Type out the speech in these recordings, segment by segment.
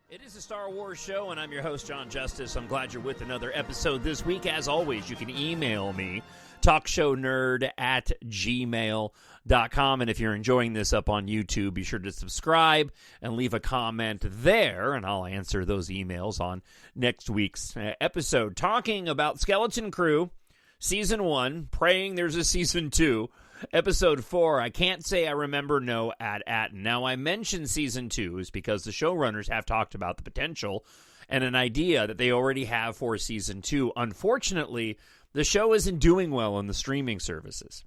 It is a Star Wars show, and I'm your host, Jon Justice. I'm glad you're with another episode this week. As always, you can email me, TalkShowNerd@gmail.com. And if you're enjoying this up on YouTube, be sure to subscribe and leave a comment there, and I'll answer those emails on next week's episode. Talking about Skeleton Crew, Season 1, praying there's a Season 2. Episode 4, I Can't Say I Remember No At Attin. Now, I mentioned Season 2 is because the showrunners have talked about the potential and an idea that they already have for Season 2. Unfortunately, the show isn't doing well on the streaming services.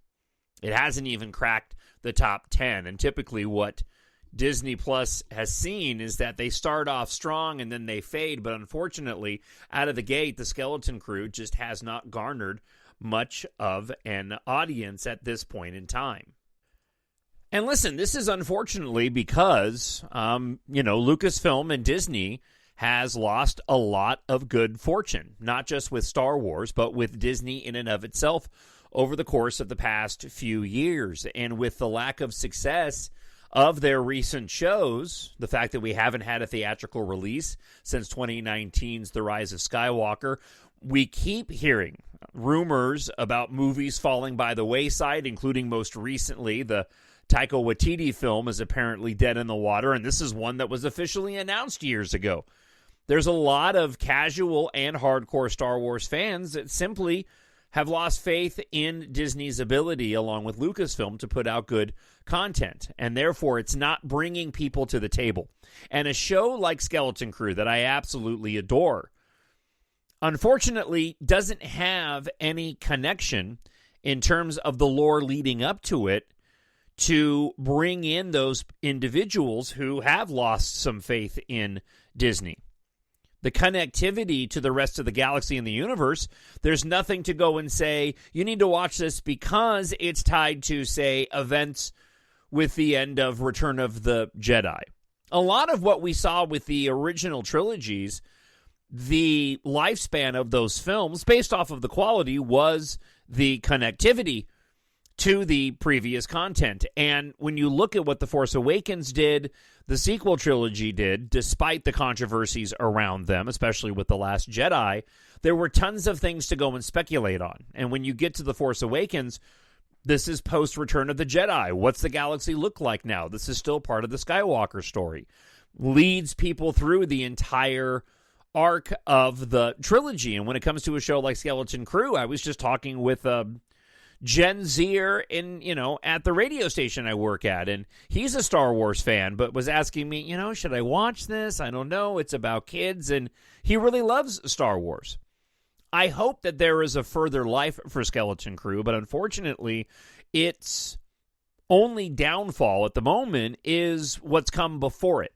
It hasn't even cracked the top 10, and typically what Disney Plus has seen is that they start off strong and then they fade, but unfortunately, out of the gate, the Skeleton Crew just has not garnered much of an audience at this point in time. And listen, this is unfortunately because, Lucasfilm and Disney has lost a lot of good fortune, not just with Star Wars, but with Disney in and of itself over the course of the past few years. And with the lack of success of their recent shows, the fact that we haven't had a theatrical release since 2019's The Rise of Skywalker, we keep hearing rumors about movies falling by the wayside, including most recently the Taika Waititi film is apparently dead in the water, and this is one that was officially announced years ago. There's a lot of casual and hardcore Star Wars fans that simply have lost faith in Disney's ability, along with Lucasfilm, to put out good content, and therefore it's not bringing people to the table. And a show like Skeleton Crew, that I absolutely adore, unfortunately doesn't have any connection in terms of the lore leading up to it to bring in those individuals who have lost some faith in Disney. The connectivity to the rest of the galaxy and the universe, there's nothing to go and say, you need to watch this because it's tied to, say, events with the end of Return of the Jedi. A lot of what we saw with the original trilogies, the lifespan of those films, based off of the quality, was the connectivity to the previous content. And when you look at what The Force Awakens did, the sequel trilogy did, despite the controversies around them, especially with The Last Jedi, there were tons of things to go and speculate on. And when you get to The Force Awakens, this is post-Return of the Jedi. What's the galaxy look like now? This is still part of the Skywalker story. Leads people through the entire arc of the trilogy. And when it comes to a show like Skeleton Crew, I was just talking with Gen Zer at the radio station I work at, and he's a Star Wars fan, but was asking me, should I watch this? I don't know. It's about kids, and he really loves Star Wars. I hope that there is a further life for Skeleton Crew, but unfortunately, its only downfall at the moment is what's come before it,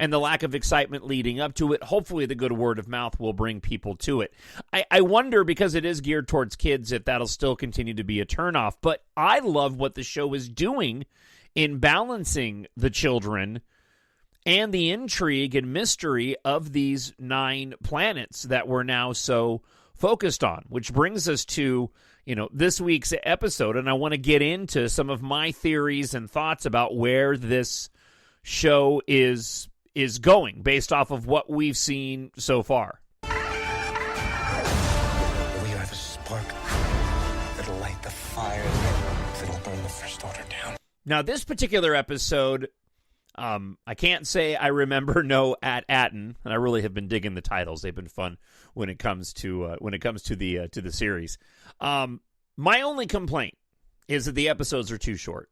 and the lack of excitement leading up to it. Hopefully the good word of mouth will bring people to it. I wonder, because it is geared towards kids, if that'll still continue to be a turnoff. But I love what the show is doing in balancing the children and the intrigue and mystery of these 9 planets that we're now so focused on, which brings us to this week's episode. And I want to get into some of my theories and thoughts about where this show is going based off of what we've seen so far. We are the spark that'll light the fire that'll burn the First Order down. Now, this particular episode, I can't say I remember no At Attin, and I really have been digging the titles. They've been fun when it comes to the series. My only complaint is that the episodes are too short.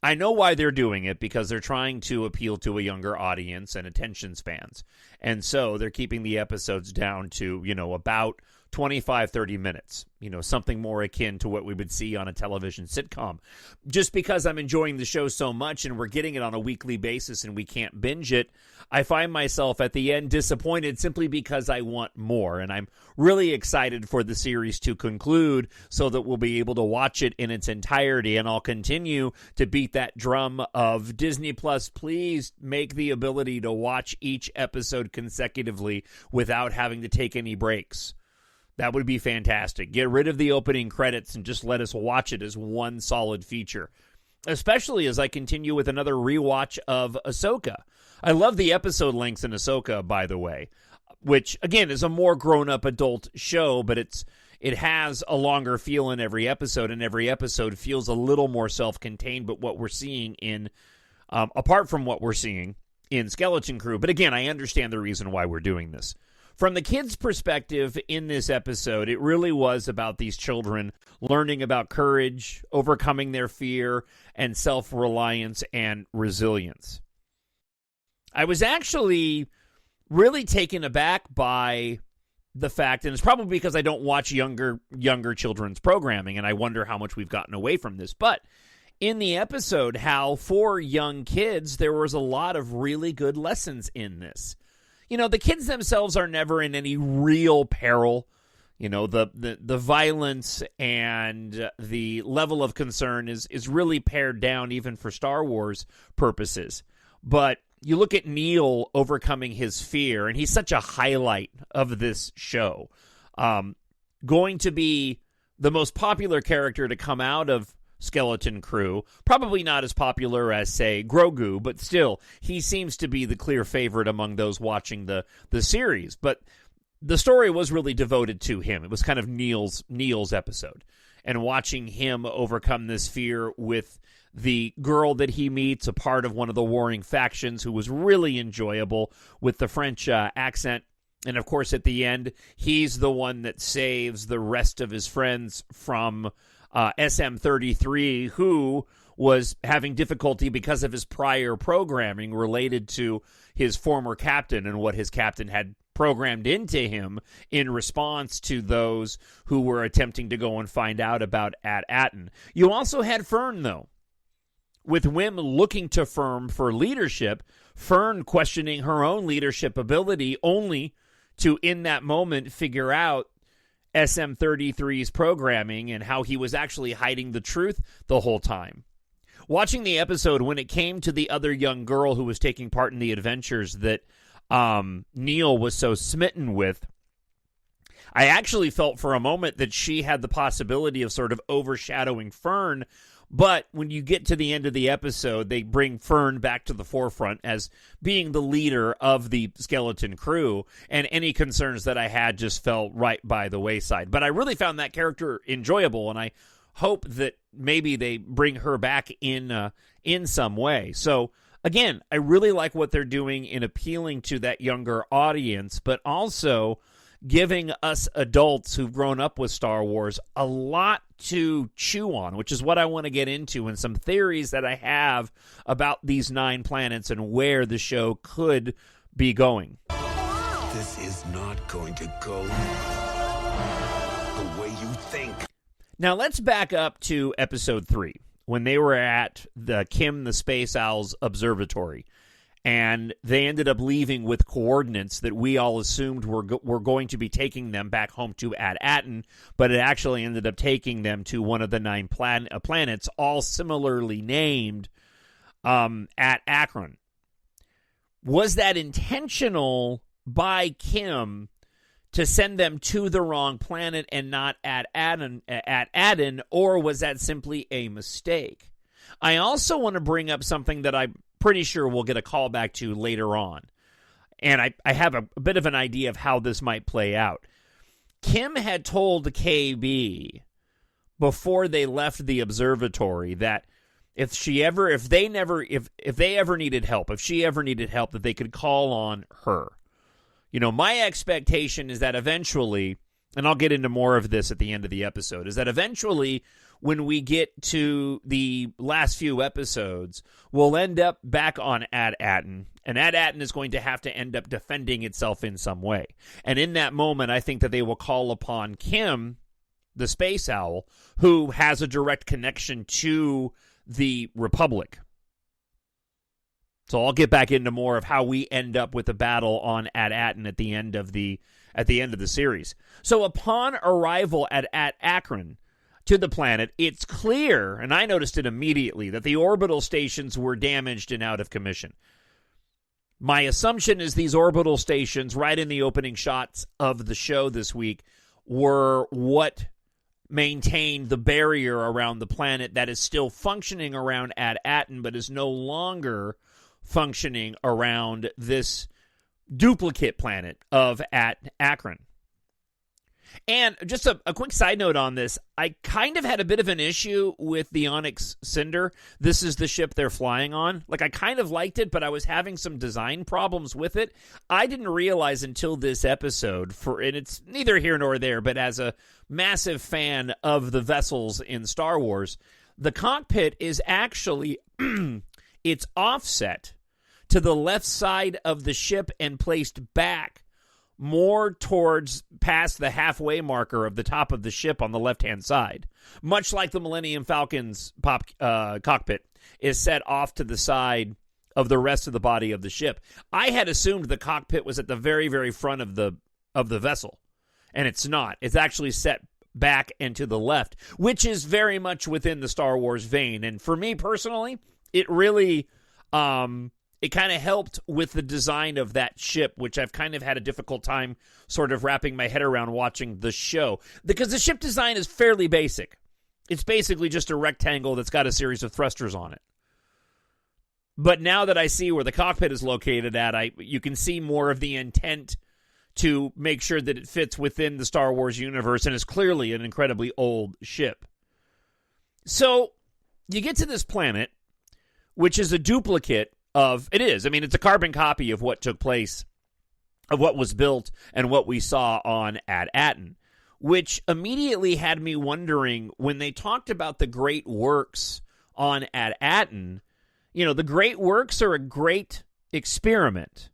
I know why they're doing it, because they're trying to appeal to a younger audience and attention spans. And so they're keeping the episodes down to, about 25, 30 minutes, something more akin to what we would see on a television sitcom. Just because I'm enjoying the show so much and we're getting it on a weekly basis and we can't binge it, I find myself at the end disappointed simply because I want more. And I'm really excited for the series to conclude so that we'll be able to watch it in its entirety. And I'll continue to beat that drum of Disney Plus, please make the ability to watch each episode consecutively without having to take any breaks. That would be fantastic. Get rid of the opening credits and just let us watch it as one solid feature. Especially as I continue with another rewatch of Ahsoka. I love the episode lengths in Ahsoka, by the way, which, again, is a more grown-up adult show, but it has a longer feel in every episode, and every episode feels a little more self-contained, but what we're seeing in, apart from what we're seeing in Skeleton Crew. But again, I understand the reason why we're doing this. From the kids' perspective in this episode, it really was about these children learning about courage, overcoming their fear, and self-reliance and resilience. I was actually really taken aback by the fact, and it's probably because I don't watch younger children's programming, and I wonder how much we've gotten away from this, but in the episode, how for young kids, there was a lot of really good lessons in this. You know, the kids themselves are never in any real peril. You know, the violence and the level of concern is really pared down even for Star Wars purposes. But you look at Neil overcoming his fear, and he's such a highlight of this show. Going to be the most popular character to come out of Skeleton Crew. Probably not as popular as, say, Grogu, but still, he seems to be the clear favorite among those watching the series. But the story was really devoted to him. It was kind of Neil's episode. And watching him overcome this fear with the girl that he meets, a part of one of the warring factions, who was really enjoyable with the French accent. And, of course, at the end, he's the one that saves the rest of his friends from SM-33, who was having difficulty because of his prior programming related to his former captain and what his captain had programmed into him in response to those who were attempting to go and find out about At Attin. You also had Fern, though, with Wim looking to Fern for leadership, Fern questioning her own leadership ability, only to, in that moment, figure out SM-33's programming and how he was actually hiding the truth the whole time. Watching the episode, when it came to the other young girl who was taking part in the adventures that Neil was so smitten with, I actually felt for a moment that she had the possibility of sort of overshadowing Fern. But when you get to the end of the episode, they bring Fern back to the forefront as being the leader of the Skeleton Crew, and any concerns that I had just fell right by the wayside. But I really found that character enjoyable, and I hope that maybe they bring her back in some way. So, again, I really like what they're doing in appealing to that younger audience, but also giving us adults who've grown up with Star Wars a lot to chew on, which is what I want to get into, and some theories that I have about these 9 planets and where the show could be going. This is not going to go the way you think. Now let's back up to episode 3, when they were at the Kim the Space Owl's observatory. And they ended up leaving with coordinates that we all assumed were going to be taking them back home to At Attin, but it actually ended up taking them to one of the 9 planets, all similarly named At Attin. Was that intentional by Kim to send them to the wrong planet and not At Attin, or was that simply a mistake? I also want to bring up something that I'm pretty sure we'll get a call back to later on. And I have a bit of an idea of how this might play out. Kim had told KB before they left the observatory that if she ever needed help, that they could call on her. You know, my expectation is that eventually, and I'll get into more of this at the end of the episode, is that eventually when we get to the last few episodes, we'll end up back on At Attin, and At Attin is going to have to end up defending itself in some way. And in that moment, I think that they will call upon Kim, the Space Owl, who has a direct connection to the Republic. So I'll get back into more of how we end up with the battle on At Attin at the end of the series. So upon arrival at Attin to the planet, it's clear, and I noticed it immediately, that the orbital stations were damaged and out of commission. My assumption is these orbital stations, right in the opening shots of the show this week, were what maintained the barrier around the planet that is still functioning around At Attin, but is no longer functioning around this duplicate planet of At Attin. And just a quick side note on this, I kind of had a bit of an issue with the Onyx Cinder. This is the ship they're flying on. Like, I kind of liked it, but I was having some design problems with it. I didn't realize until this episode, and it's neither here nor there, but as a massive fan of the vessels in Star Wars, the cockpit is actually, it's offset to the left side of the ship and placed back more towards past the halfway marker of the top of the ship on the left-hand side. Much like the Millennium Falcon's cockpit is set off to the side of the rest of the body of the ship. I had assumed the cockpit was at the very, very front of the vessel, and it's not. It's actually set back and to the left, which is very much within the Star Wars vein. And for me personally, it really... it kind of helped with the design of that ship, which I've kind of had a difficult time sort of wrapping my head around watching the show. Because the ship design is fairly basic. It's basically just a rectangle that's got a series of thrusters on it. But now that I see where the cockpit is located at, you can see more of the intent to make sure that it fits within the Star Wars universe and is clearly an incredibly old ship. So, you get to this planet, which is a duplicate it's a carbon copy of what took place, of what was built and what we saw on At Attin, which immediately had me wondering when they talked about the great works on At Attin. The great works are a great experiment.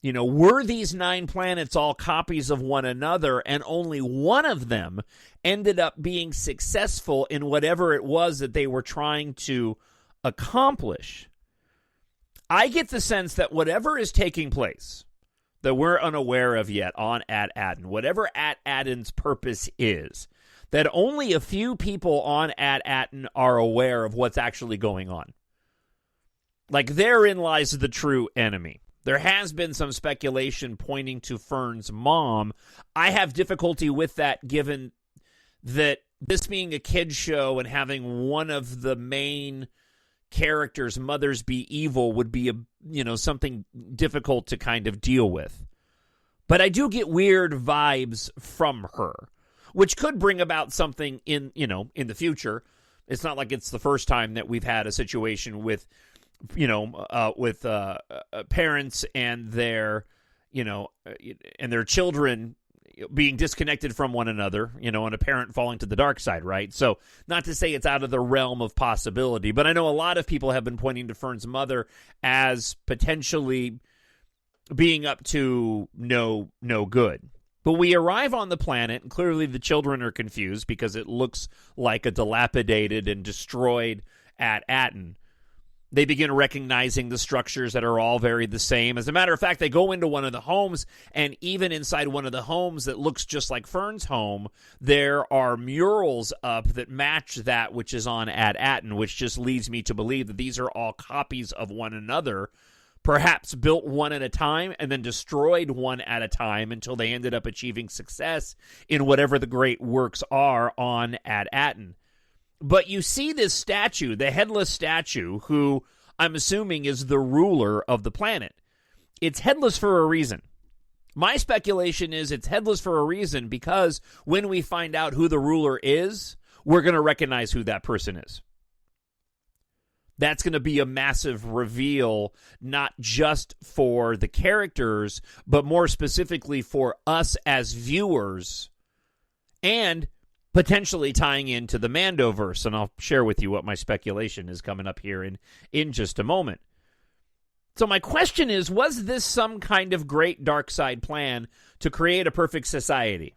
Were these 9 planets all copies of one another, and only one of them ended up being successful in whatever it was that they were trying to accomplish? I get the sense that whatever is taking place that we're unaware of yet on At Attin, whatever At Attin's purpose is, that only a few people on At Attin are aware of what's actually going on. Like, therein lies the true enemy. There has been some speculation pointing to Fern's mom. I have difficulty with that, given that this being a kid's show and having one of the main characters' mothers be evil would be something difficult to kind of deal with. But I do get weird vibes from her, which could bring about something in the future. It's not like it's the first time that we've had a situation with parents and their children being disconnected from one another, and a parent falling to the dark side, right? So, not to say it's out of the realm of possibility, but I know a lot of people have been pointing to Fern's mother as potentially being up to no good. But we arrive on the planet, and clearly the children are confused because it looks like a dilapidated and destroyed At Attin. They begin recognizing the structures that are all very the same. As a matter of fact, they go into one of the homes, and even inside one of the homes that looks just like Fern's home, there are murals up that match that which is on At Attin, which just leads me to believe that these are all copies of one another, perhaps built one at a time and then destroyed one at a time until they ended up achieving success in whatever the great works are on At Attin. But you see this statue, the headless statue, who I'm assuming is the ruler of the planet. It's headless for a reason. My speculation is it's headless for a reason because when we find out who the ruler is, we're going to recognize who that person is. That's going to be a massive reveal, not just for the characters, but more specifically for us as viewers, and potentially tying into the Mandoverse, and I'll share with you what my speculation is coming up here in just a moment. So my question is, was this some kind of great dark side plan to create a perfect society?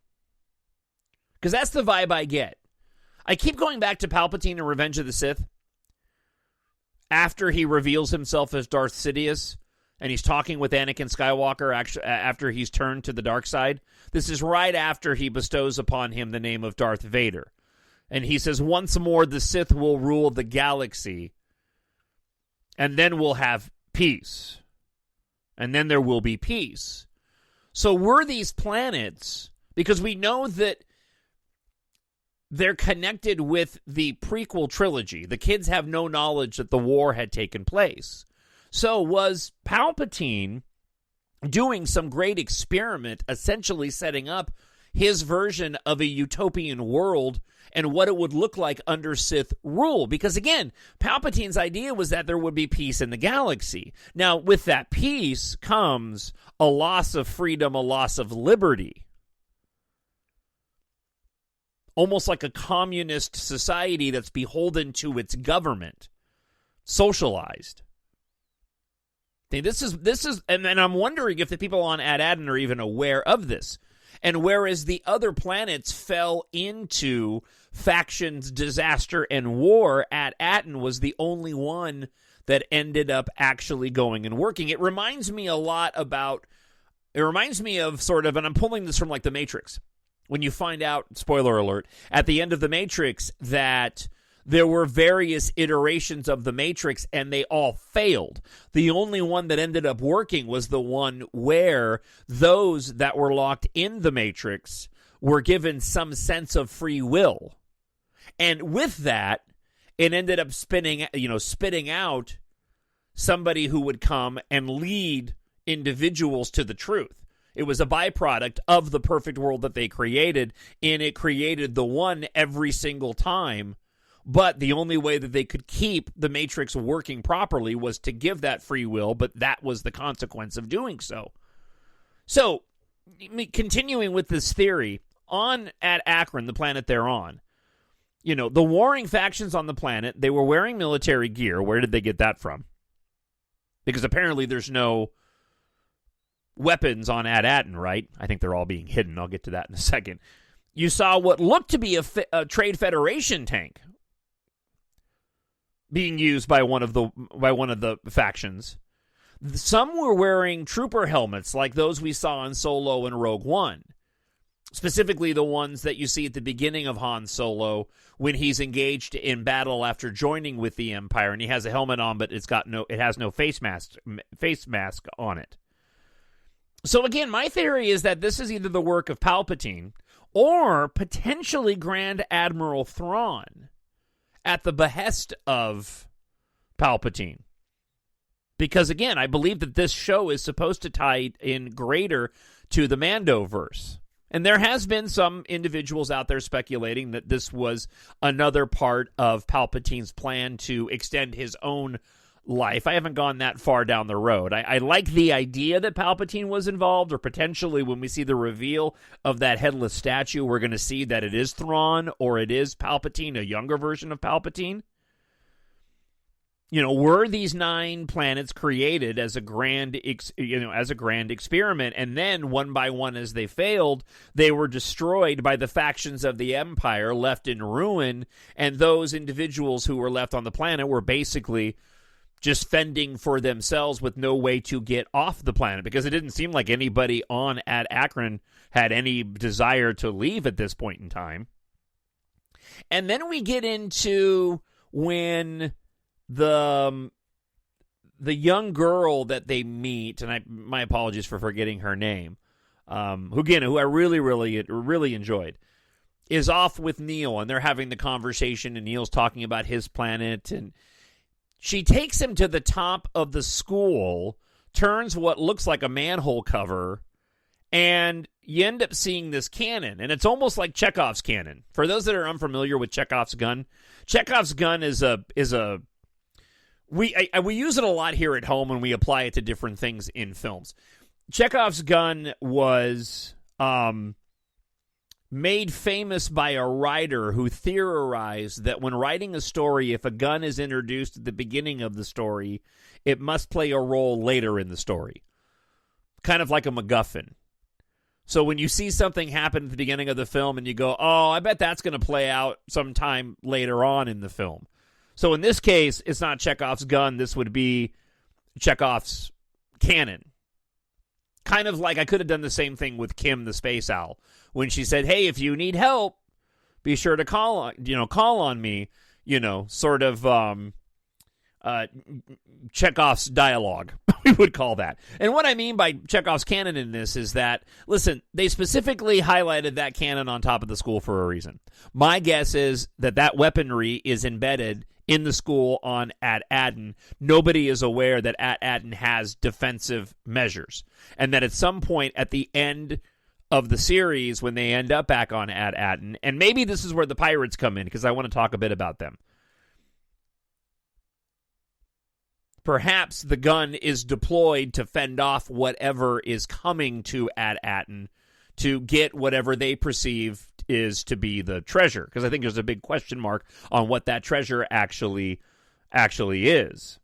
Because that's the vibe I get. I keep going back to Palpatine in Revenge of the Sith. After he reveals himself as Darth Sidious, and he's talking with Anakin Skywalker after he's turned to the dark side. This is right after he bestows upon him the name of Darth Vader. And he says, once more the Sith will rule the galaxy, and then we'll have peace. And then there will be peace. So were these planets, because we know that they're connected with the prequel trilogy. The kids have no knowledge that the war had taken place. So was Palpatine doing some great experiment, essentially setting up his version of a utopian world and what it would look like under Sith rule? Because again, Palpatine's idea was that there would be peace in the galaxy. Now, with that peace comes a loss of freedom, a loss of liberty. Almost like a communist society that's beholden to its government, socialized. This is, and I'm wondering if the people on At Attin are even aware of this. And whereas the other planets fell into factions, disaster, and war, At Attin was the only one that ended up actually going and working. It reminds me a lot about, it reminds me of sort of, and I'm pulling this from like The Matrix, when you find out, spoiler alert, at the end of The Matrix that there were various iterations of the Matrix, and they all failed. The only one that ended up working was the one where those that were locked in the Matrix were given some sense of free will. And with that, it ended up spitting out somebody who would come and lead individuals to the truth. It was a byproduct of the perfect world that they created, and it created the one every single time. But the only way that they could keep the Matrix working properly was to give that free will, but that was the consequence of doing so. So, continuing with this theory, on At Attin, the planet they're on, the warring factions on the planet, they were wearing military gear. Where did they get that from? Because apparently there's no weapons on At Attin, right? I think they're all being hidden. I'll get to that in a second. You saw what looked to be a Trade Federation tank being used by one of the factions. Some were wearing trooper helmets like those we saw in Solo and Rogue One. Specifically the ones that you see at the beginning of Han Solo when he's engaged in battle after joining with the Empire, and he has a helmet on, but it has no face mask on it. So again, my theory is that this is either the work of Palpatine or potentially Grand Admiral Thrawn, at the behest of Palpatine. Because, again, I believe that this show is supposed to tie in greater to the Mandoverse. And there has been some individuals out there speculating that this was another part of Palpatine's plan to extend his own life. I haven't gone that far down the road. I like the idea that Palpatine was involved, or potentially when we see the reveal of that headless statue, we're going to see that it is Thrawn or it is Palpatine, a younger version of Palpatine. Were these 9 planets created as a grand experiment, and then one by one as they failed, they were destroyed by the factions of the Empire, left in ruin, and those individuals who were left on the planet were basically just fending for themselves with no way to get off the planet, because it didn't seem like anybody on At Attin had any desire to leave at this point in time. And then we get into when the young girl that they meet, and my apologies for forgetting her name, who I really enjoyed, is off with Neil, and they're having the conversation, and Neil's talking about his planet, and she takes him to the top of the school, turns what looks like a manhole cover, and you end up seeing this cannon. And it's almost like Chekhov's cannon. For those that are unfamiliar with Chekhov's gun is we use it a lot here at home, and we apply it to different things in films. Chekhov's gun was made famous by a writer who theorized that when writing a story, if a gun is introduced at the beginning of the story, it must play a role later in the story. Kind of like a MacGuffin. So when you see something happen at the beginning of the film and you go, oh, I bet that's going to play out sometime later on in the film. So in this case, it's not Chekhov's gun. This would be Chekhov's cannon. Kind of like I could have done the same thing with Kim the Space Owl. When she said, hey, if you need help, be sure to call on me, sort of Chekhov's dialogue, we would call that. And what I mean by Chekhov's cannon in this is that, listen, they specifically highlighted that cannon on top of the school for a reason. My guess is that weaponry is embedded in the school on At Attin, nobody is aware that At Attin has defensive measures. And that at some point at the end of the series, when they end up back on At Attin, and maybe this is where the pirates come in, because I want to talk a bit about them. Perhaps the gun is deployed to fend off whatever is coming to At Attin to get whatever they perceive is to be the treasure. Because I think there's a big question mark on what that treasure actually is.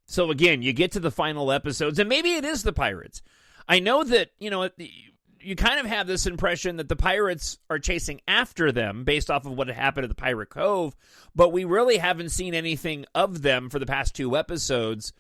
So again, you get to the final episodes, and maybe it is the pirates. I know that, you kind of have this impression that the pirates are chasing after them based off of what had happened at the Pirate Cove, but we really haven't seen anything of them for the past 2 episodes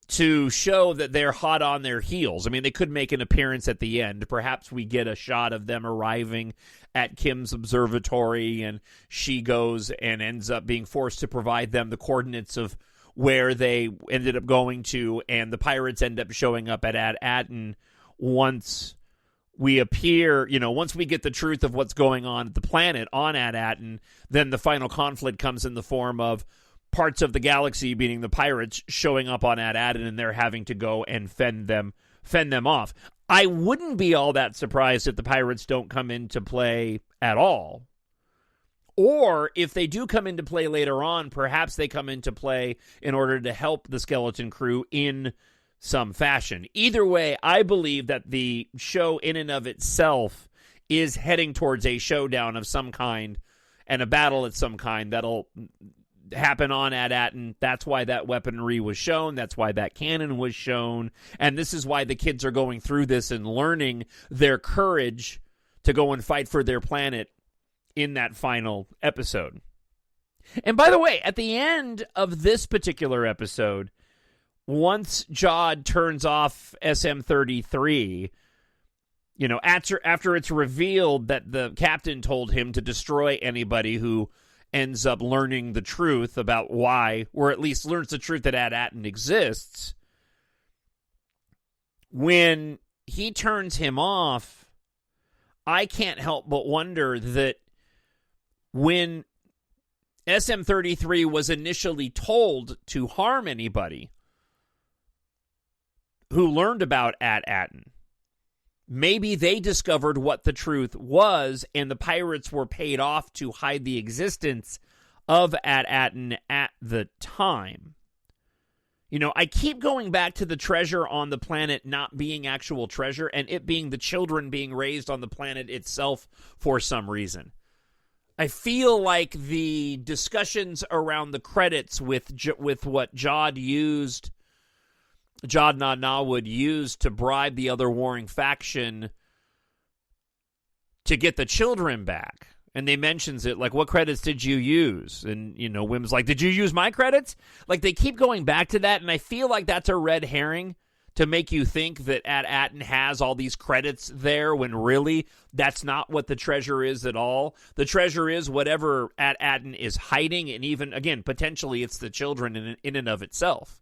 to show that they're hot on their heels. I mean, they could make an appearance at the end. Perhaps we get a shot of them arriving at Kim's observatory, and she goes and ends up being forced to provide them the coordinates of where they ended up going to, and the pirates end up showing up at Attin once we appear, once we get the truth of what's going on at the planet on At Attin, then the final conflict comes in the form of parts of the galaxy, meaning the pirates, showing up on At Attin, and they're having to go and fend them off. I wouldn't be all that surprised if the pirates don't come into play at all. Or if they do come into play later on, perhaps they come into play in order to help the skeleton crew in some fashion. Either way, I believe that the show in and of itself is heading towards a showdown of some kind and a battle of some kind that'll happen on At Attin. That's why that weaponry was shown. That's why that cannon was shown. And this is why the kids are going through this and learning their courage to go and fight for their planet in that final episode. And by the way, at the end of this particular episode, once Jod turns off SM-33, after it's revealed that the captain told him to destroy anybody who ends up learning the truth about why, or at least learns the truth that At Attin exists, when he turns him off, I can't help but wonder that when SM-33 was initially told to harm anybody who learned about At Attin, maybe they discovered what the truth was, and the pirates were paid off to hide the existence of At Attin at the time. I keep going back to the treasure on the planet not being actual treasure, and it being the children being raised on the planet itself for some reason. I feel like the discussions around the credits with what Jod Na would use to bribe the other warring faction to get the children back. And they mentions it, like, what credits did you use? And, Wim's like, did you use my credits? Like, they keep going back to that, and I feel like that's a red herring to make you think that At Attin has all these credits there, when really that's not what the treasure is at all. The treasure is whatever At Attin is hiding, and even, again, potentially it's the children in and of itself.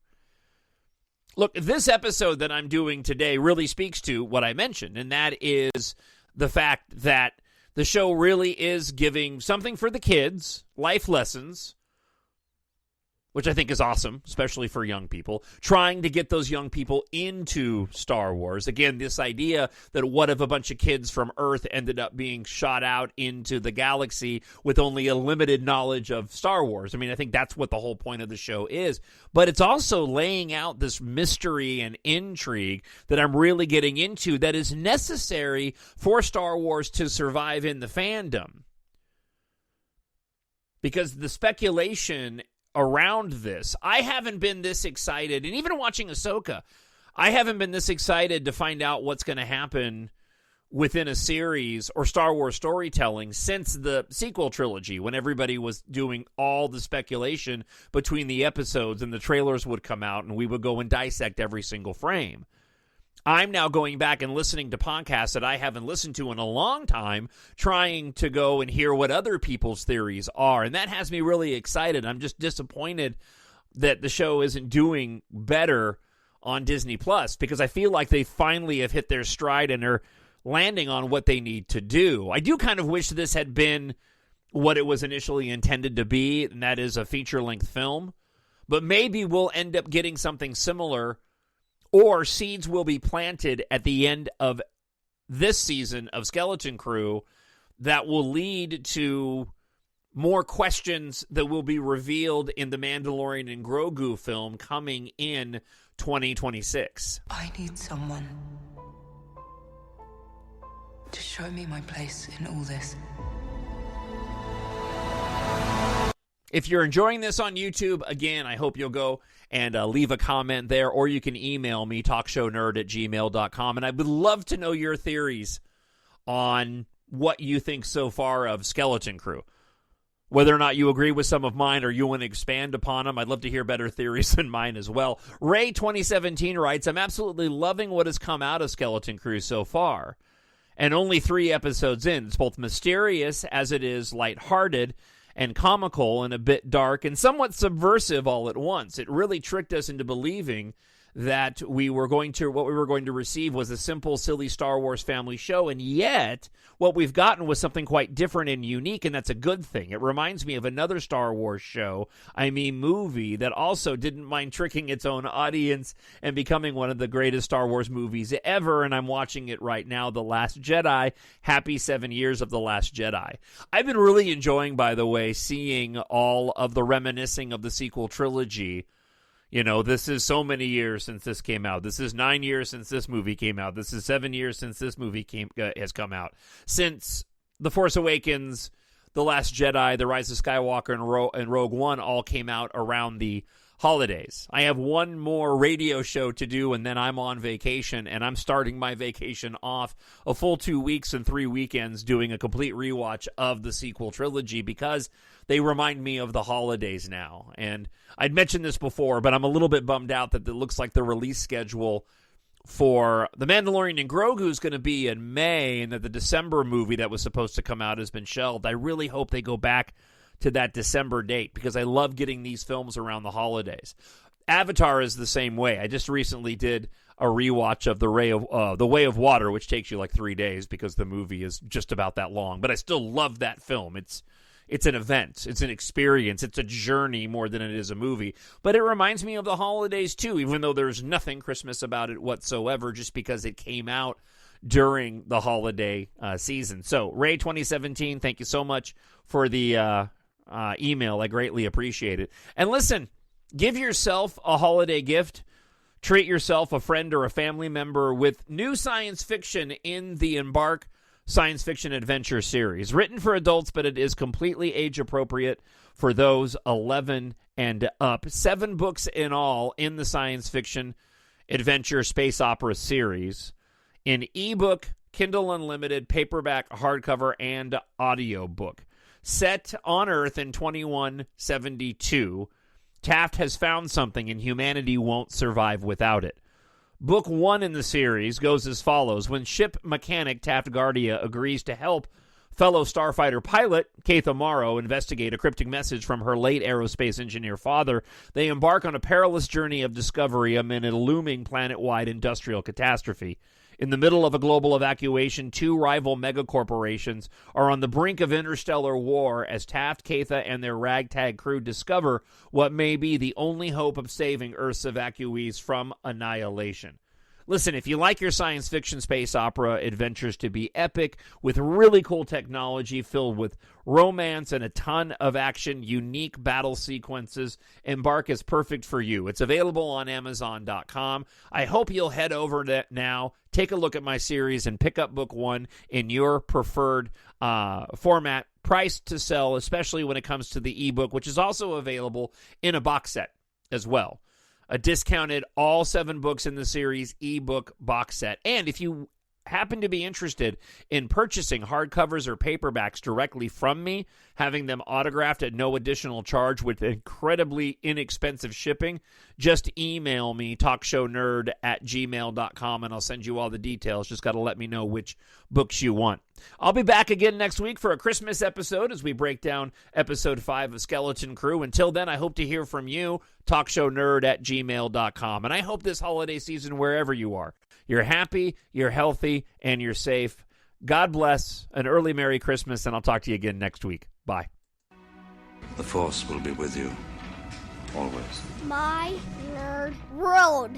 Look, this episode that I'm doing today really speaks to what I mentioned, and that is the fact that the show really is giving something for the kids, life lessons, which I think is awesome, especially for young people, trying to get those young people into Star Wars. Again, this idea that what if a bunch of kids from Earth ended up being shot out into the galaxy with only a limited knowledge of Star Wars? I mean, I think that's what the whole point of the show is. But it's also laying out this mystery and intrigue that I'm really getting into that is necessary for Star Wars to survive in the fandom. Because the speculation around this, I haven't been this excited, and even watching Ahsoka, I haven't been this excited to find out what's going to happen within a series or Star Wars storytelling since the sequel trilogy, when everybody was doing all the speculation between the episodes and the trailers would come out and we would go and dissect every single frame. I'm now going back and listening to podcasts that I haven't listened to in a long time, trying to go and hear what other people's theories are. And that has me really excited. I'm just disappointed that the show isn't doing better on Disney Plus, because I feel like they finally have hit their stride and are landing on what they need to do. I do kind of wish this had been what it was initially intended to be, and that is a feature-length film. But maybe we'll end up getting something similar, or seeds will be planted at the end of this season of Skeleton Crew that will lead to more questions that will be revealed in the Mandalorian and Grogu film coming in 2026. I need someone to show me my place in all this. If you're enjoying this on YouTube, again, I hope you'll go and leave a comment there, or you can email me, TalkShowNerd@gmail.com, and I would love to know your theories on what you think so far of Skeleton Crew. Whether or not you agree with some of mine or you want to expand upon them, I'd love to hear better theories than mine as well. Ray2017 writes, I'm absolutely loving what has come out of Skeleton Crew so far. And only 3 episodes in. It's both mysterious as it is lighthearted and comical and a bit dark and somewhat subversive all at once. It really tricked us into believing that what we were going to receive was a simple, silly Star Wars family show, and yet what we've gotten was something quite different and unique, and that's a good thing. It reminds me of another Star Wars show, movie, that also didn't mind tricking its own audience and becoming one of the greatest Star Wars movies ever, and I'm watching it right now, The Last Jedi. Happy 7 years of The Last Jedi. I've been really enjoying, by the way, seeing all of the reminiscing of the sequel trilogy. You know, this is so many years since this came out. This is 9 years since this movie came out. This is 7 years since this movie has come out. Since The Force Awakens, The Last Jedi, The Rise of Skywalker, and Rogue One all came out around the holidays. I have one more radio show to do, and then I'm on vacation, and I'm starting my vacation off a full 2 weeks and 3 weekends doing a complete rewatch of the sequel trilogy because they remind me of the holidays now. And I'd mentioned this before, but I'm a little bit bummed out that it looks like the release schedule for The Mandalorian and Grogu is going to be in May, and that the December movie that was supposed to come out has been shelved. I really hope they go back to that December date because I love getting these films around the holidays. Avatar is the same way. I just recently did a rewatch of The Way of Water, which takes you like 3 days because the movie is just about that long. But I still love that film. It's an event. It's an experience. It's a journey more than it is a movie. But it reminds me of the holidays too, even though there's nothing Christmas about it whatsoever, just because it came out during the holiday season. So, Ray 2017, thank you so much for the email. I greatly appreciate it. And listen, give yourself a holiday gift. Treat yourself, a friend, or a family member with new science fiction in the EMBARK Science Fiction Adventure series. Written for adults, but it is completely age-appropriate for those 11 and up. 7 books in all in the Science Fiction Adventure Space Opera series. In ebook, Kindle Unlimited, paperback, hardcover, and audiobook. Set on Earth in 2172, Taft has found something and humanity won't survive without it. Book 1 in the series goes as follows. When ship mechanic Taft Guardia agrees to help fellow starfighter pilot Keitha Morrow investigate a cryptic message from her late aerospace engineer father, they embark on a perilous journey of discovery amid a looming planet-wide industrial catastrophe. In the middle of a global evacuation, 2 rival megacorporations are on the brink of interstellar war as Taft, Keitha, and their ragtag crew discover what may be the only hope of saving Earth's evacuees from annihilation. Listen, if you like your science fiction space opera adventures to be epic, with really cool technology filled with romance and a ton of action, unique battle sequences, EMBARK is perfect for you. It's available on Amazon.com. I hope you'll head over to now, take a look at my series, and pick up book 1 in your preferred format, priced to sell, especially when it comes to the ebook, which is also available in a box set as well. A discounted all 7 books in the series ebook box set. And if you happen to be interested in purchasing hardcovers or paperbacks directly from me, having them autographed at no additional charge with incredibly inexpensive shipping, just email me, talkshownerd@gmail.com, and I'll send you all the details. Just got to let me know which books you want. I'll be back again next week for a Christmas episode as we break down episode 5 of Skeleton Crew. Until then, I hope to hear from you, talkshownerd@gmail.com. And I hope this holiday season, wherever you are, you're happy, you're healthy, and you're safe. God bless, an early Merry Christmas, and I'll talk to you again next week. Bye. The Force will be with you, always. My nerd world.